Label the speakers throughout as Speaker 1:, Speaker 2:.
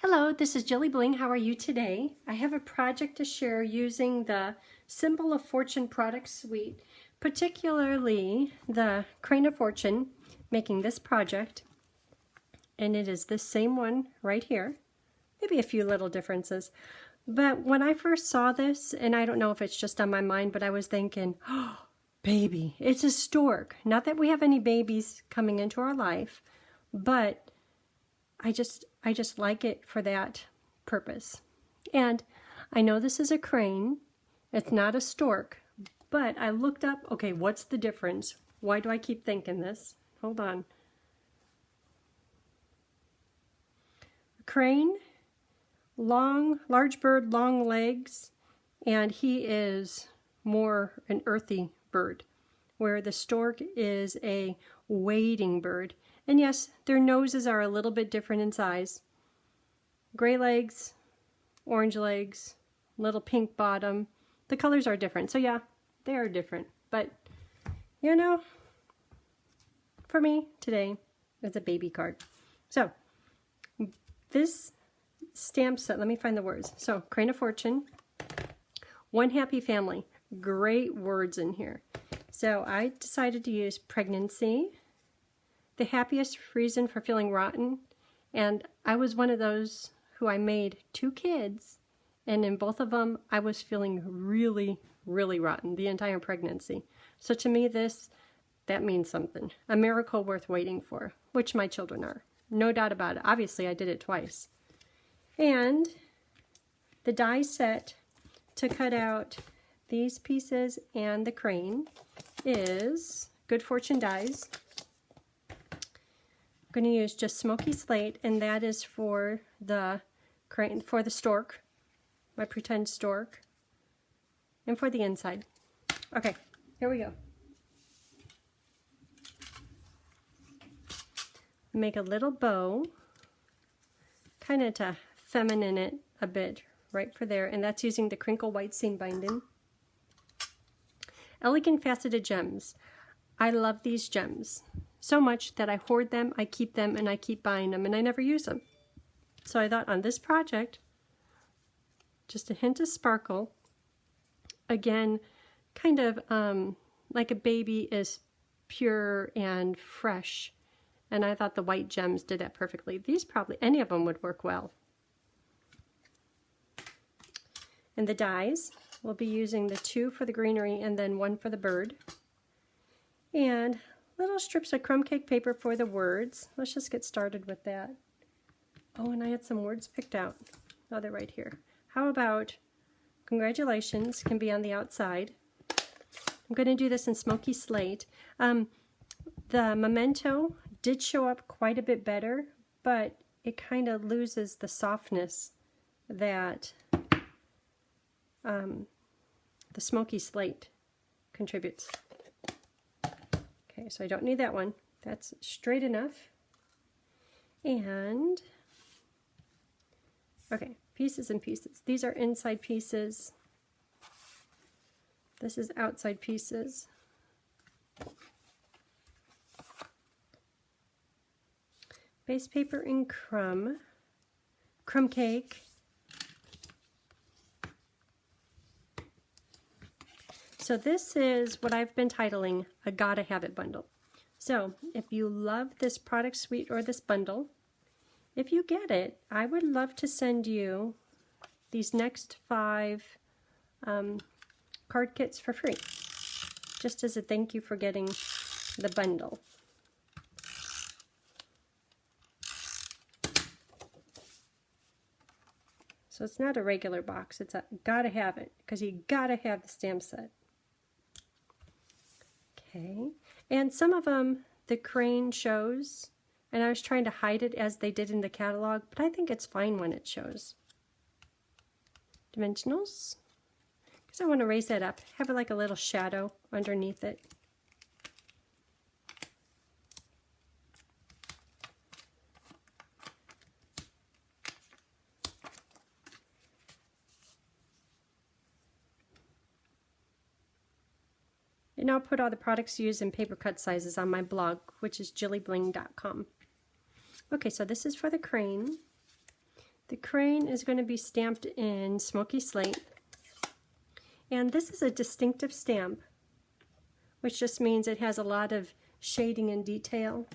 Speaker 1: Hello, this is JilliBling. How are you today? I have a project to share using the Symbol of Fortune product suite, particularly the Crane of Fortune, making this project. And it is the same one right here. Maybe a few little differences. But when I first saw this, and I don't know if it's just on my mind, but I was thinking, oh, baby, it's a stork. Not that we have any babies coming into our life, but I just like it for that purpose. And I know this is a crane. It's not a stork, but I looked up, okay, what's the difference? Why do I keep thinking this? Hold on. A crane, large bird, long legs, and he is more an earthy bird, where the stork is a wading bird. And yes, their noses are a little bit different in size. Gray legs, orange legs, little pink bottom. The colors are different. So yeah, they are different. But, you know, for me today, it's a baby card. So, this stamp set, let me find the words. So, Crane of Fortune, One Happy Family. Great words in here. So, I decided to use pregnancy, the happiest reason for feeling rotten, and I was one of those who I made 2 kids, and in both of them I was feeling really, really rotten the entire pregnancy. So to me that means something. A miracle worth waiting for, which my children are. No doubt about it. Obviously I did it twice. And the die set to cut out these pieces and the crane is Good Fortune dies. I'm going to use just smoky slate, and that is for the crane, for the stork, my pretend stork, and for the inside. Okay, here we go. Make a little bow, kind of to feminine it a bit right for there, and that's using the crinkle white seam binding. Elegant faceted gems. I love these gems so much that I hoard them, I keep them, and I keep buying them, and I never use them. So I thought on this project, just a hint of sparkle. Again, kind of like a baby is pure and fresh, and I thought the white gems did that perfectly. These probably, any of them would work well. And the dies, we'll be using the 2 for the greenery and then 1 for the bird. And little strips of crumb cake paper for the words. Let's just get started with that. Oh, and I had some words picked out. Oh, they're right here. How about congratulations can be on the outside. I'm going to do this in smoky slate. The memento did show up quite a bit better, but it kind of loses the softness that the smoky slate contributes. Okay, so I don't need that one. That's straight enough. And, okay, pieces and pieces. These are inside pieces. This is outside pieces. Base paper in crumb cake. So this is what I've been titling a Gotta Have It bundle. So if you love this product suite or this bundle, if you get it, I would love to send you these next 5 card kits for free, just as a thank you for getting the bundle. So it's not a regular box, it's a gotta have it, because you gotta have the stamp set. Okay, and some of them the crane shows, and I was trying to hide it as they did in the catalog, but I think it's fine when it shows. Dimensionals, because I want to raise that up, have it like a little shadow underneath it. And I'll put all the products used in paper cut sizes on my blog, which is JilliBling.com. Okay, so this is for the crane. The crane is going to be stamped in Smoky Slate. And this is a distinctive stamp, which just means it has a lot of shading and detail.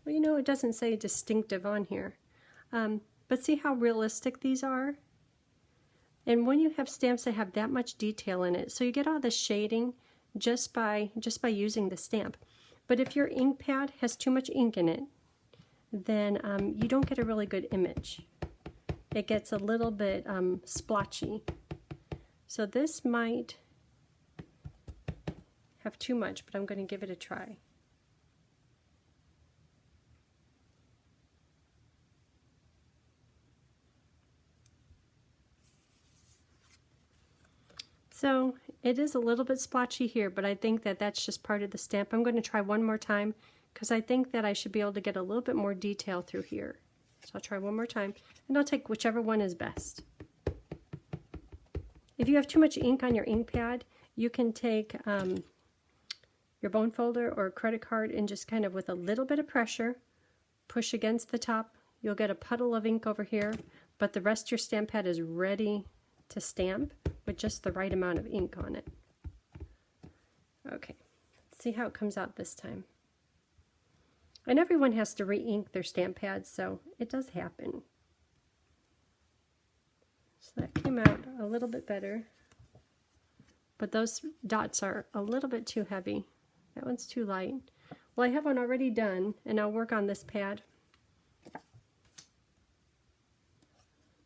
Speaker 1: Well, you know, it doesn't say distinctive on here. But see how realistic these are? And when you have stamps that have that much detail in it, so you get all the shading just by using the stamp. But if your ink pad has too much ink in it, then you don't get a really good image. It gets a little bit splotchy. So this might have too much, but I'm going to give it a try. So it is a little bit splotchy here, but I think that that's just part of the stamp. I'm going to try one more time because I think that I should be able to get a little bit more detail through here. So I'll try one more time, and I'll take whichever one is best. If you have too much ink on your ink pad, you can take your bone folder or a credit card and just kind of with a little bit of pressure, push against the top. You'll get a puddle of ink over here, but the rest of your stamp pad is ready to stamp with just the right amount of ink on it. Okay, let's see how it comes out this time. And everyone has to re-ink their stamp pads, so it does happen. So that came out a little bit better, but those dots are a little bit too heavy. That one's too light. Well, I have one already done, and I'll work on this pad.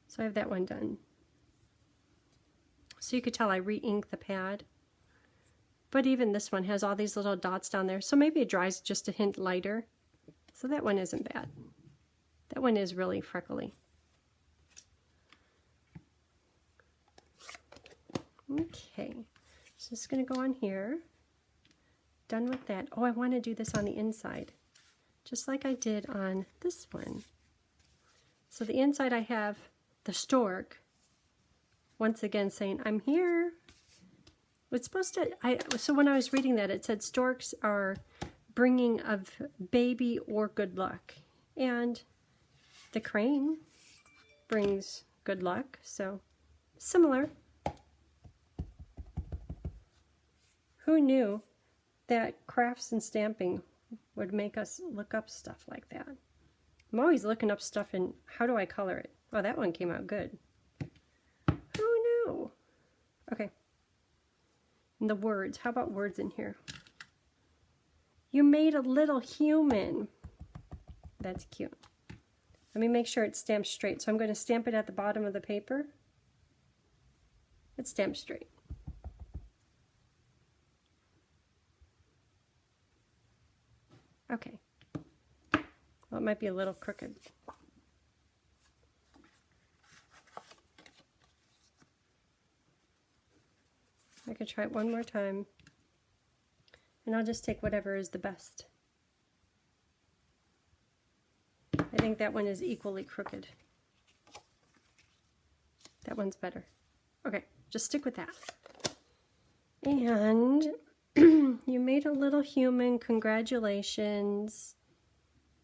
Speaker 1: So I have that one done. So you could tell I re-inked the pad. But even this one has all these little dots down there, so maybe it dries just a hint lighter. So that one isn't bad. That one is really freckly. Okay, so it's going to go on here. Done with that. Oh, I want to do this on the inside, just like I did on this one. So the inside I have the stork, once again saying, I'm here. It's supposed to, so when I was reading that, it said storks are bringing of baby or good luck. And the crane brings good luck, so similar. Who knew that crafts and stamping would make us look up stuff like that? I'm always looking up stuff and how do I color it? Oh, that one came out good. Who knew? Okay. And the words. How about words in here? You made a little human. That's cute. Let me make sure it's stamped straight. So I'm going to stamp it at the bottom of the paper. It's stamped straight. Okay. Well, it might be a little crooked. I could try it one more time, and I'll just take whatever is the best. I think that one is equally crooked. That one's better. Okay, just stick with that. And you made a little human, congratulations.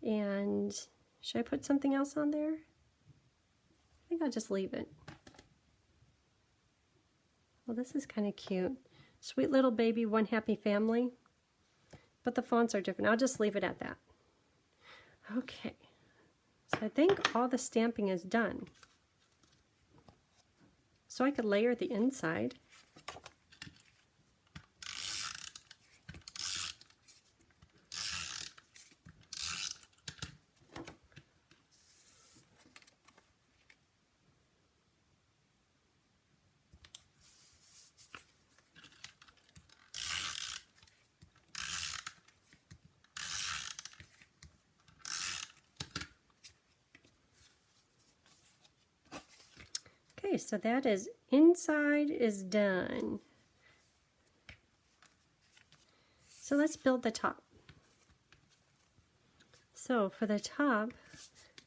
Speaker 1: And should I put something else on there? I think I'll just leave it. Well, this is kind of cute. Sweet little baby, one happy family. But the fonts are different. I'll just leave it at that. Okay. So I think all the stamping is done. So I could layer the inside. Okay, so that is inside is done. So let's build the top. So for the top,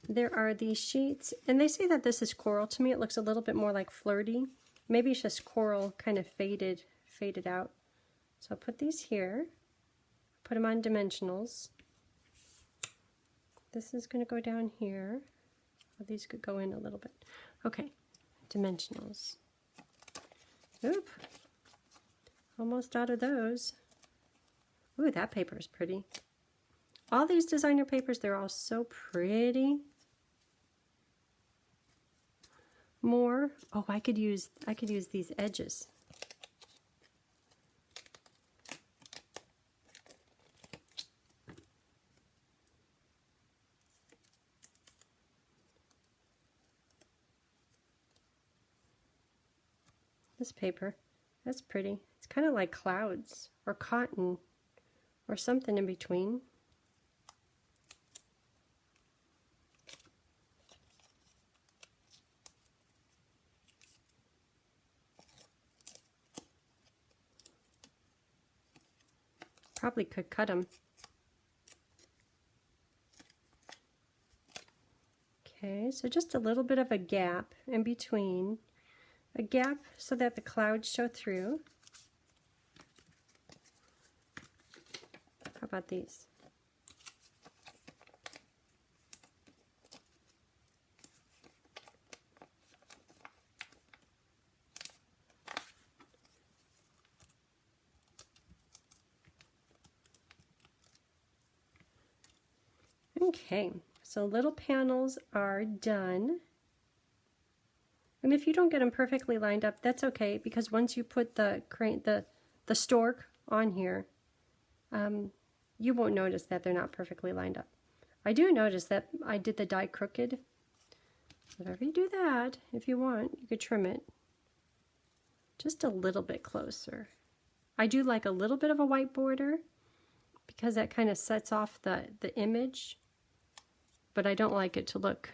Speaker 1: there are these sheets, and they say that this is coral. To me, it looks a little bit more like flirty. Maybe it's just coral kind of faded out. So I'll put these here, put them on dimensionals. This is going to go down here. Well, these could go in a little bit. Okay, dimensionals. Oop, almost out of those. Ooh, that paper is pretty. All these designer papers, they're all so pretty. More. Oh, I could use these edges. This paper, that's pretty. It's kind of like clouds or cotton or something in between. Probably could cut them. Okay, so just a little bit of a gap in between. A gap so that the clouds show through. How about these? Okay, so little panels are done. And if you don't get them perfectly lined up, that's okay, because once you put the stork on here, you won't notice that they're not perfectly lined up. I do notice that I did the die crooked. Whatever you do that, if you want, you could trim it just a little bit closer. I do like a little bit of a white border because that kind of sets off the image, but I don't like it to look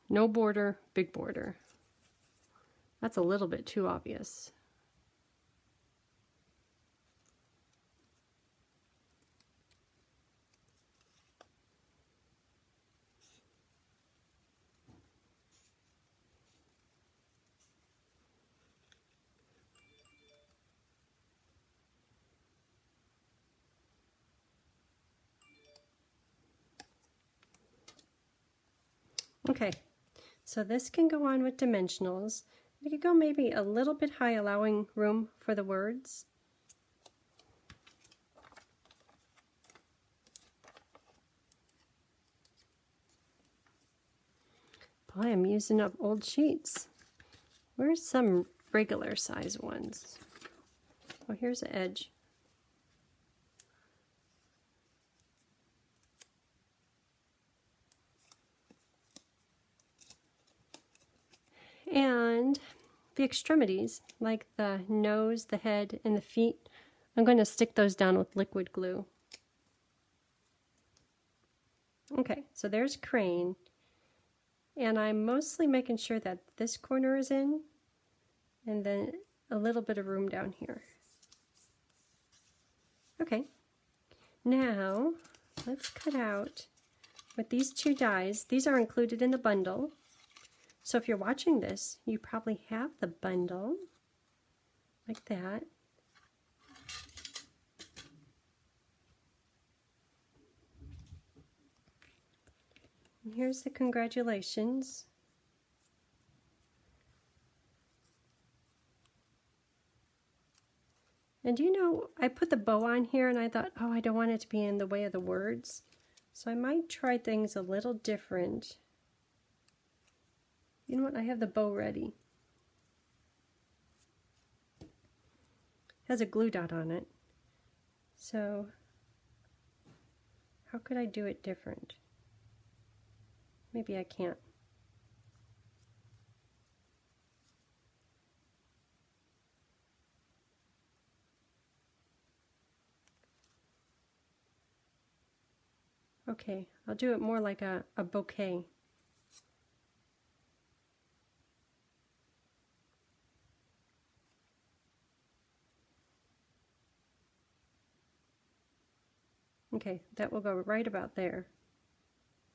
Speaker 1: no border, big border. That's a little bit too obvious. Okay, so this can go on with dimensionals. It could go maybe a little bit high, allowing room for the words. Boy, I'm using up old sheets. Where's some regular size ones? Oh, here's the edge. And the extremities, like the nose, the head, and the feet, I'm going to stick those down with liquid glue. Okay, so there's crane. And I'm mostly making sure that this corner is in, and then a little bit of room down here. Okay, now let's cut out with these two dies. These are included in the bundle. So if you're watching this, you probably have the bundle like that. And here's the congratulations. And you know, I put the bow on here and I thought, oh, I don't want it to be in the way of the words. So I might try things a little different. You know what, I have the bow ready. It has a glue dot on it. So how could I do it different? Maybe I can't. Okay, I'll do it more like a bouquet. Okay, that will go right about there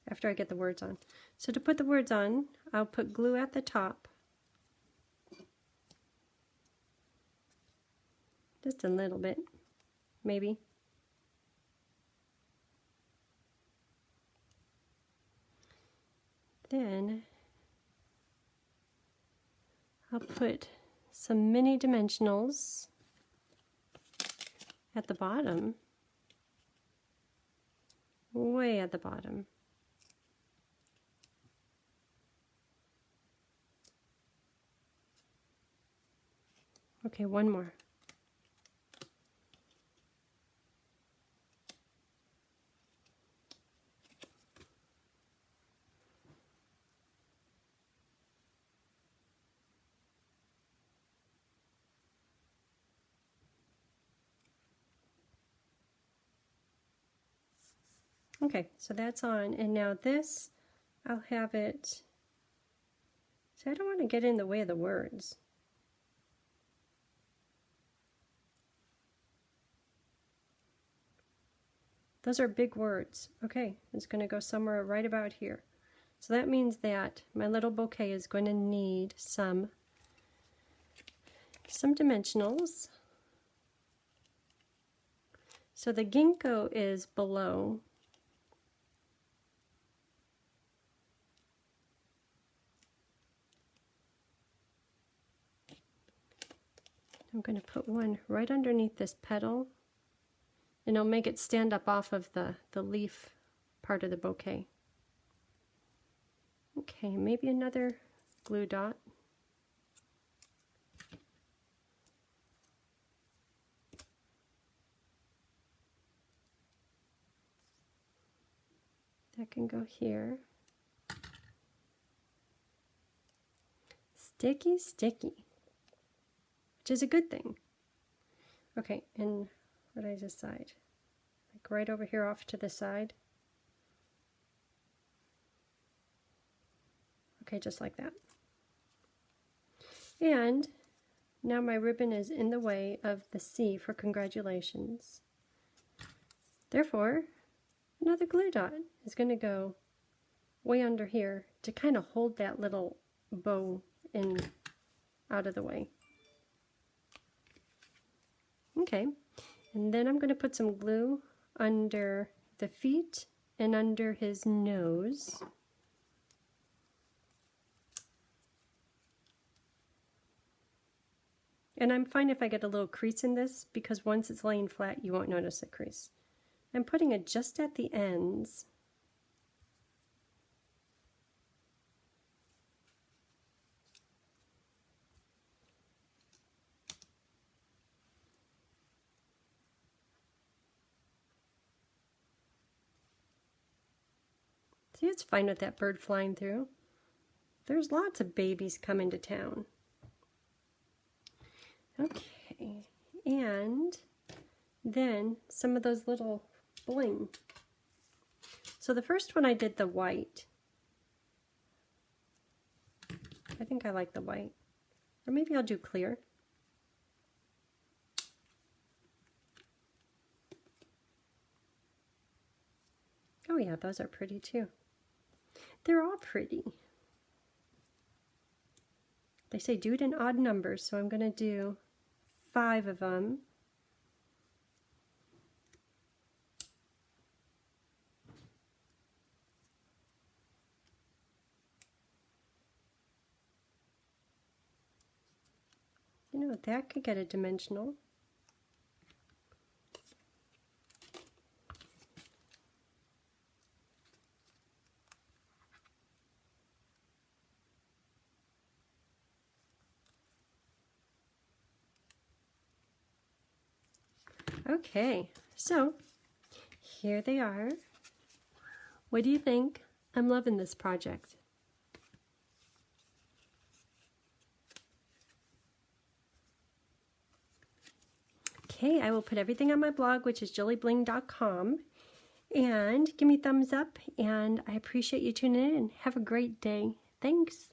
Speaker 1: after I get the words on. So to put the words on, I'll put glue at the top. Just a little bit, maybe. Then I'll put some mini dimensionals at the bottom, way at the bottom. Okay, one more. Okay, so that's on, and now this, I'll have it, so I don't want to get in the way of the words. Those are big words. Okay, it's going to go somewhere right about here. So that means that my little bouquet is going to need some dimensionals. So the ginkgo is below. I'm going to put one right underneath this petal, and it'll make it stand up off of the leaf part of the bouquet. Okay, maybe another glue dot. That can go here. Sticky, sticky, which is a good thing. Okay, and what did I decide? Like right over here off to the side. Okay, just like that. And now my ribbon is in the way of the C for congratulations. Therefore, another glue dot is going to go way under here to kind of hold that little bow in out of the way. Okay, and then I'm going to put some glue under the feet and under his nose. And I'm fine if I get a little crease in this, because once it's laying flat, you won't notice a crease. I'm putting it just at the ends. See, it's fine with that bird flying through. There's lots of babies coming to town. Okay, and then some of those little bling. So the first one I did the white. I think I like the white. Or maybe I'll do clear. Oh yeah, those are pretty too. They're all pretty. They say do it in odd numbers, so I'm going to do 5 of them. You know, that could get a dimensional. Okay, so here they are. What do you think? I'm loving this project. Okay, I will put everything on my blog, which is JilliBling.com, and give me a thumbs up, and I appreciate you tuning in. Have a great day. Thanks.